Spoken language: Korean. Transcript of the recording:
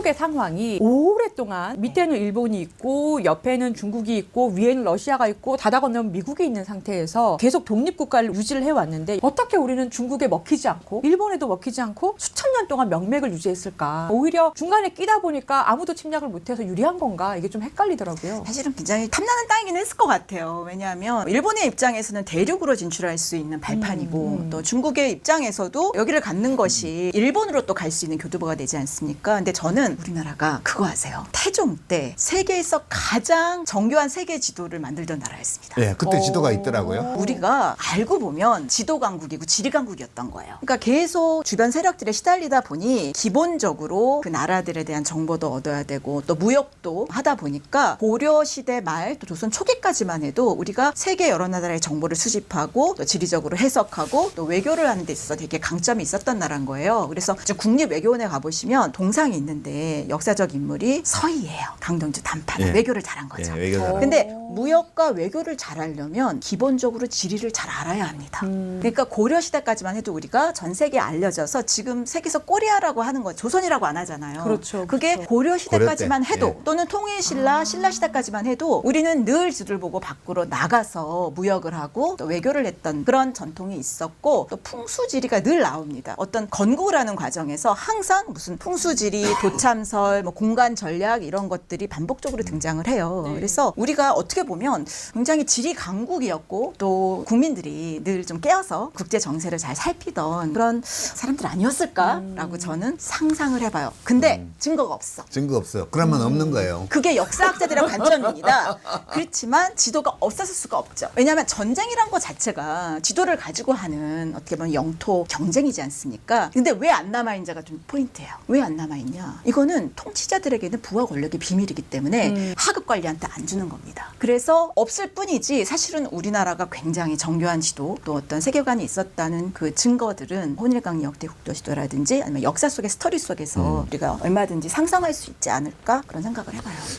중국의 상황이 오랫동안 밑에는 일본이 있고 옆에는 중국이 있고 위에는 러시아가 있고 다다 건너면 미국이 있는 상태에서 계속 독립국가를 유지를 해왔는데 어떻게 우리는 중국에 먹히지 않고 일본에도 먹히지 않고 수천 년 동안 명맥을 유지했을까? 오히려 중간에 끼다 보니까 아무도 침략을 못해서 유리한 건가? 이게 좀 헷갈리더라고요. 사실은 굉장히 탐나는 땅이긴 했을 것 같아요. 왜냐하면 일본의 입장에서는 대륙으로 진출할 수 있는 발판이고 또 중국의 입장에서도 여기를 갖는 것이 일본으로 또 갈 수 있는 교두보가 되지 않습니까? 근데 저는 우리나라가 그거 아세요? 태종 때 세계에서 가장 정교한 세계 지도를 만들던 나라였습니다. 예, 그때 지도가 있더라고요. 우리가 알고 보면 지도 강국이고 지리 강국이었던 거예요. 그러니까 계속 주변 세력들에 시달리다 보니 기본적으로 그 나라들에 대한 정보도 얻어야 되고 또 무역도 하다 보니까 고려 시대 말 또 조선 초기까지만 해도 우리가 세계 여러 나라의 정보를 수집하고 또 지리적으로 해석하고 또 외교를 하는 데 있어서 되게 강점이 있었던 나라인 거예요. 그래서 국립외교원에 가보시면 동상이 있는데 역사적 인물이 서희예요. 강동주 단판. 예. 외교를 잘한 거죠. 예, 외교 잘한 근데 무역과 외교를 잘하려면 기본적으로 지리를 잘 알아야 합니다. 그러니까 고려 시대까지만 해도 우리가 전 세계에 알려져서 지금 세계에서 꼬리아라고 하는 거 조선이라고 안 하잖아요. 그렇죠, 그게 그렇죠. 고려 시대까지만 고려 때, 해도 예. 또는 통일신라, 신라 시대까지만 해도 우리는 늘 지도를 보고 밖으로 나가서 무역을 하고 또 외교를 했던 그런 전통이 있었고 또 풍수지리가 늘 나옵니다. 어떤 건국을 하는 과정에서 항상 무슨 풍수지리, 도참설, 뭐 공간 전략 이런 것들이 반복적으로 등장을 해요. 그래서 우리가 어떻게 보면 굉장히 지리 강국이었고 또 국민들이 늘 좀 깨어서 국제 정세를 잘 살피던 그런 사람들 아니었을까라고 저는 상상을 해봐요. 근데 증거가 없어. 증거 없어요. 그러면 없는 거예요. 그게 역사학자들의 관점입니다. 그렇지만 지도가 없었을 수가 없죠. 왜냐하면 전쟁이란 것 자체가 지도를 가지고 하는 어떻게 보면 영토 경쟁이지 않습니까? 근데 왜 안 남아있는지가 좀 포인트예요. 왜 안 남아있냐? 이거는 통치자들에게는 부하 권력의 비밀이기 때문에 하급 관리한테 안 주는 겁니다. 그래서 없을 뿐이지 사실은 우리나라가 굉장히 정교한 지도 또 어떤 세계관이 있었다는 그 증거들은 혼일강 역대 국도지도라든지 아니면 역사 속의 스토리 속에서 우리가 얼마든지 상상할 수 있지 않을까 그런 생각을 해봐요.